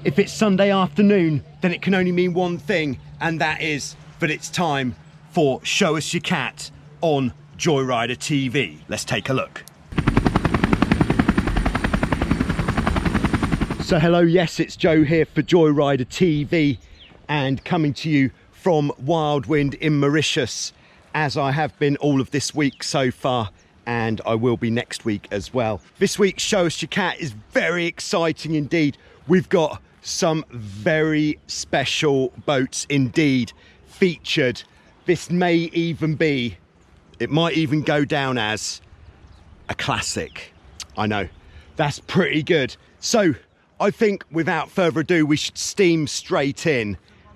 If it's Sunday afternoon, then it can only mean one thing, and that is that it's time for Show Us Your Cat on Joyrider TV. Let's take a look. So hello, yes, it's Joe here for Joyrider TV and coming to you from Wild Wind in Mauritius, as I have been all of this week so far, and I will be next week as well. This week's Show Us Your Cat is very exciting indeed. We've got some very special boats indeed featured. This may even be, it might even go down as a classic. I know, that's pretty good. So I think without further ado, we should steam straight in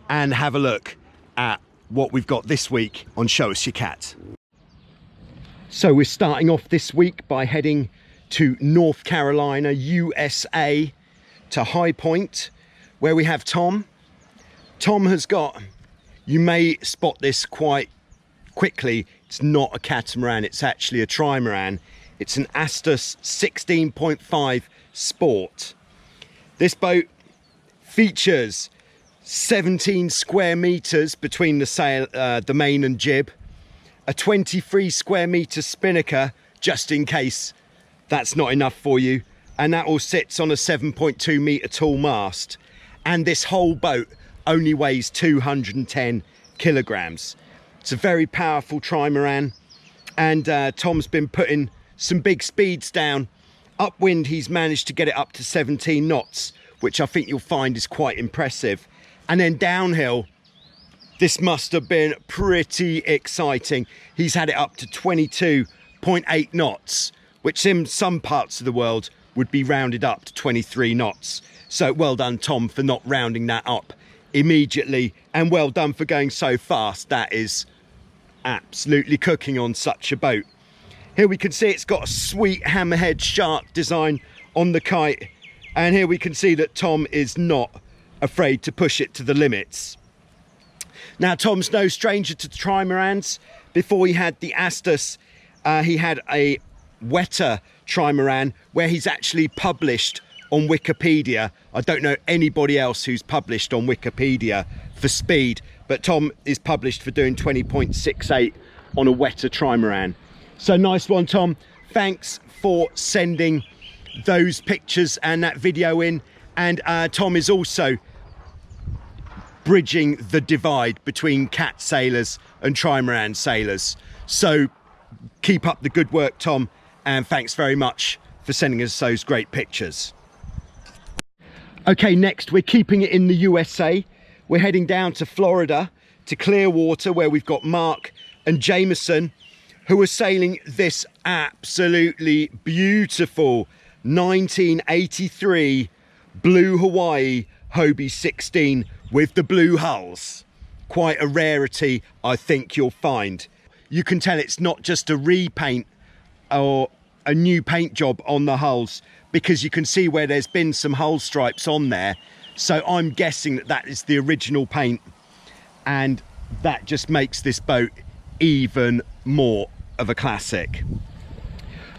and have a look at what we've got this week on Show Us Your Cat. So we're starting off this week by heading to North Carolina, USA, to High Point, where we have Tom. Tom has got, you may spot this quite quickly, it's not a catamaran, it's actually a trimaran. It's an Aclass 16.5 Sport. This boat features 17 square meters between the sail, the main and jib, a 23 square meter spinnaker, just in case that's not enough for you, and that all sits on a 7.2 meter tall mast. And this whole boat only weighs 210 kilograms. It's a very powerful trimaran, and Tom's been putting some big speeds down. Upwind, he's managed to get it up to 17 knots, which I think you'll find is quite impressive. And then downhill, this must have been pretty exciting. He's had it up to 22.8 knots, which in some parts of the world would be rounded up to 23 knots. So well done, Tom, for not rounding that up immediately, and well done for going so fast. That is absolutely cooking on such a boat. Here we can see it's got a sweet hammerhead shark design on the kite, and here we can see that Tom is not afraid to push it to the limits. Now, Tom's no stranger to trimarans. Before he had the Aclass, he had a wetter trimaran where he's actually published on Wikipedia. I don't know anybody else who's published on Wikipedia for speed, but Tom is published for doing 20.68 on a wetter trimaran. So nice one, Tom. Thanks for sending those pictures and that video in. And Tom is also bridging the divide between cat sailors and trimaran sailors. So keep up the good work, Tom, and thanks very much for sending us those great pictures. Okay, next we're keeping it in the USA. We're heading down to Florida, to Clearwater, where we've got Mark and Jameson, who are sailing this absolutely beautiful 1983 Blue Hawaii Hobie 16 with the blue hulls. Quite a rarity, I think you'll find. You can tell it's not just a repaint or a new paint job on the hulls, because you can see where there's been some hull stripes on there. So I'm guessing that that is the original paint, and that just makes this boat even more of a classic.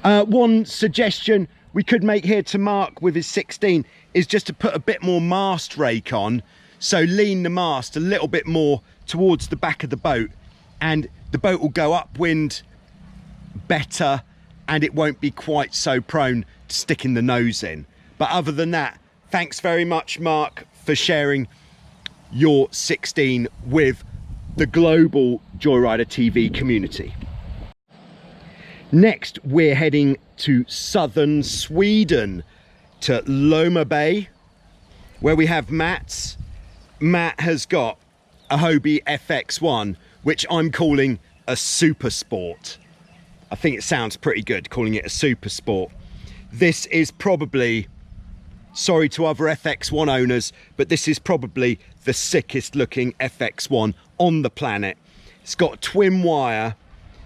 One suggestion we could make here to Mark with his 16 is just to put a bit more mast rake on. So lean the mast a little bit more towards the back of the boat, and the boat will go upwind better, and it won't be quite so prone to sticking the nose in. But other than that, thanks very much, Mark, for sharing your 16 with the global Joyrider TV community. Next, we're heading to southern Sweden, to Loma Bay, where we have Matt. Matt has got a Hobie FX1, which I'm calling a Super Sport. I think it sounds pretty good calling it a Super Sport. This is probably, sorry to other FX1 owners, but this is probably the sickest looking FX1 on the planet. It's got a twin wire,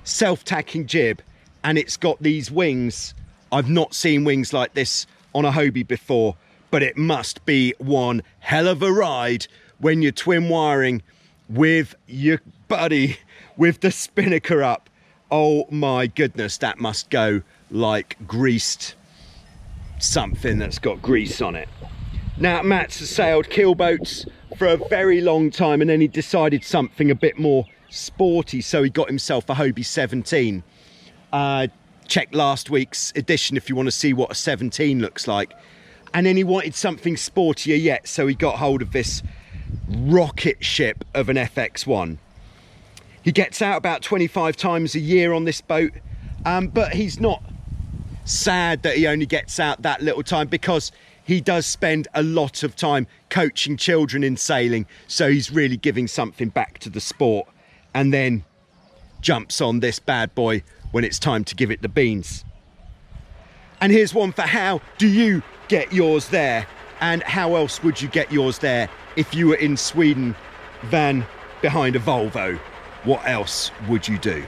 self-tacking jib, and it's got these wings. I've not seen wings like this on a Hobie before, but it must be one hell of a ride when you're twin wiring with your buddy with the spinnaker up. Oh my goodness, that must go like greased something that's got grease on it. Now, Matt's has sailed keelboats for a very long time, and then he decided something a bit more sporty, so he got himself a Hobie 17. Check last week's edition if you want to see what a 17 looks like. And then he wanted something sportier yet, so he got hold of this rocket ship of an FX1. He gets out about 25 times a year on this boat, but he's not sad that he only gets out that little time, because he does spend a lot of time coaching children in sailing, so he's really giving something back to the sport, and then jumps on this bad boy when it's time to give it the beans. And here's one for how do you get yours there, and how else would you get yours there if you were in Sweden than behind a Volvo? What else would you do?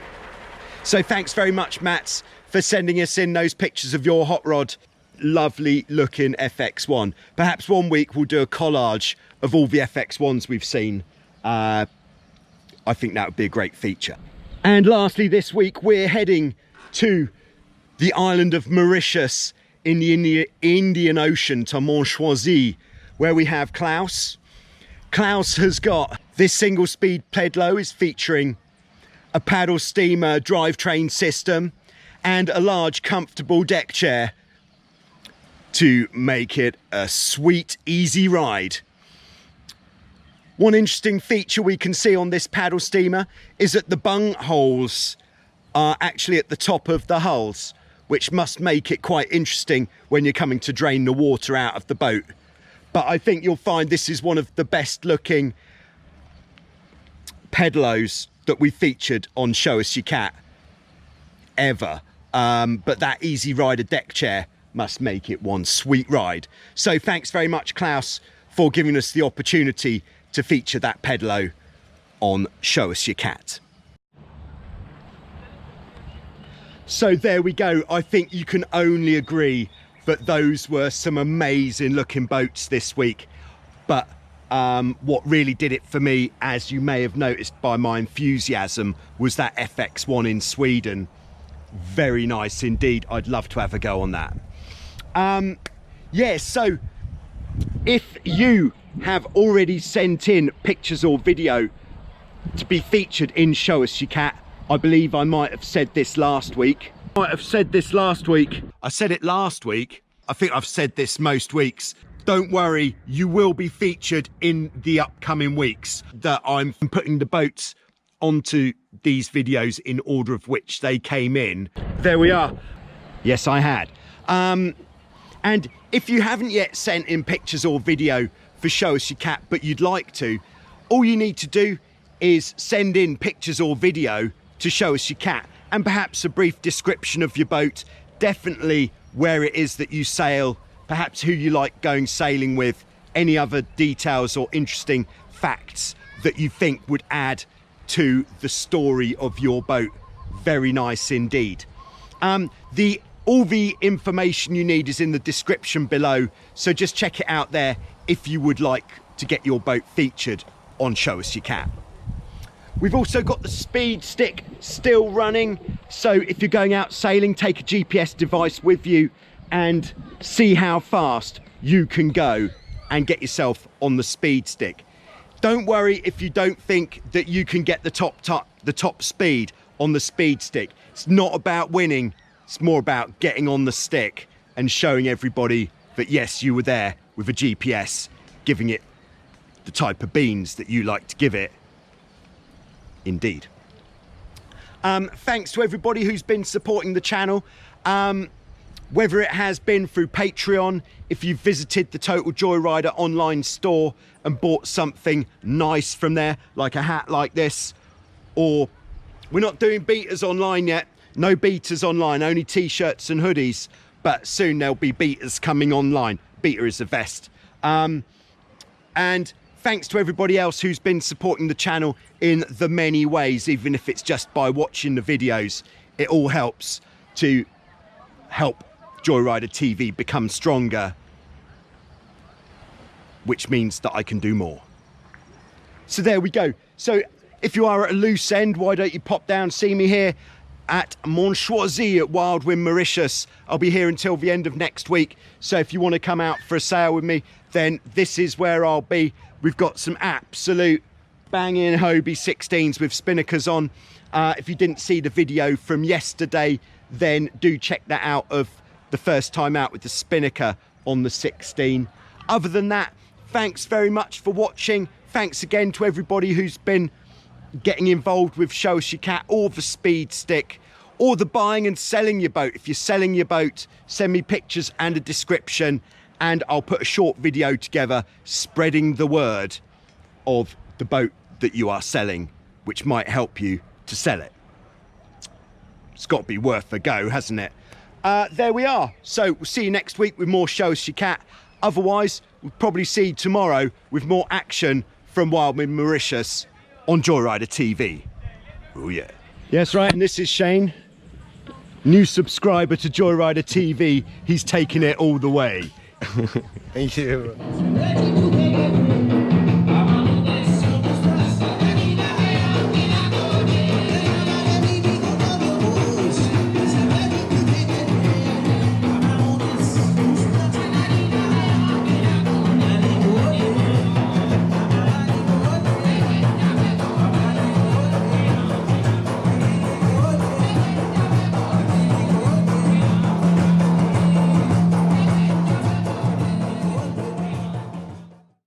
So thanks very much, Mats, for sending us in those pictures of your hot rod. Lovely looking FX1. Perhaps one week we'll do a collage of all the FX1s we've seen. I think that would be a great feature. And lastly, this week we're heading to the island of Mauritius in the Indian Ocean, to Malmo, where we have Klaus. Klaus has got this single speed pedalo, is featuring a paddle steamer drivetrain system and a large comfortable deck chair to make it a sweet, easy ride. One interesting feature we can see on this paddle steamer is that the bung holes are actually at the top of the hulls, which must make it quite interesting when you're coming to drain the water out of the boat. But I think you'll find this is one of the best looking pedalos that we featured on Show Us Your Cat ever. But that Easy Rider deck chair must make it one sweet ride. So thanks very much, Klaus, for giving us the opportunity to feature that pedalo on Show Us Your Cat. So there we go. I think you can only agree that those were some amazing looking boats this week. But what really did it for me, as you may have noticed by my enthusiasm, was that FX1 in Sweden. Very nice indeed. I'd love to have a go on that. Yeah, so if you have already sent in pictures or video to be featured in Show Us Your Cat, I believe I might have said this last week. I said it last week. I think I've said this most weeks. Don't worry, you will be featured in the upcoming weeks, that I'm putting the boats onto these videos in order of which they came in. There we are. Yes, I had. And if you haven't yet sent in pictures or video for Show Us Your Cat, but you'd like to, all you need to do is send in pictures or video to Show Us Your Cat, and perhaps a brief description of your boat, definitely where it is that you sail, perhaps who you like going sailing with, any other details or interesting facts that you think would add to the story of your boat. Very nice indeed. All the information you need is in the description below, so just check it out there if you would like to get your boat featured on Show Us Your Cat. We've also got the speed stick still running, so if you're going out sailing, take a GPS device with you and see how fast you can go and get yourself on the speed stick. Don't worry if you don't think that you can get the top speed on the speed stick. It's not about winning, it's more about getting on the stick and showing everybody that yes, you were there with a GPS, giving it the type of beans that you like to give it. Indeed. Thanks to everybody who's been supporting the channel, whether it has been through Patreon, if you've visited the Total Joyrider online store and bought something nice from there, like a hat like this, or we're not doing beaters online yet, no beaters online, only t-shirts and hoodies, but soon there'll be beaters coming online. Beater is a vest. And thanks to everybody else who's been supporting the channel in the many ways, even if it's just by watching the videos. It all helps to help Joyrider TV become stronger, which means that I can do more. So there we go. So if you are at a loose end, why don't you pop down, see me here at Montchoisy at Wild Wind Mauritius. I'll be here until the end of next week. So if you want to come out for a sail with me, then this is where I'll be. We've got some absolute banging Hobie 16s with spinnakers on. If you didn't see the video from yesterday, then do check that out of the first time out with the spinnaker on the 16. Other than that, thanks very much for watching. Thanks again to everybody who's been getting involved with Show Us Your Cat, or the speed stick, or the buying and selling your boat. If you're selling your boat, send me pictures and a description, and I'll put a short video together spreading the word of the boat that you are selling, which might help you to sell it. It's got to be worth a go, hasn't it? There we are. So we'll see you next week with more Show Us Your Cat. Otherwise, we'll probably see you tomorrow with more action from Wild Wind Mauritius on Joyrider TV. Oh yeah. Yes, right. And this is Shane, new subscriber to Joyrider TV. He's taking it all the way. Thank you.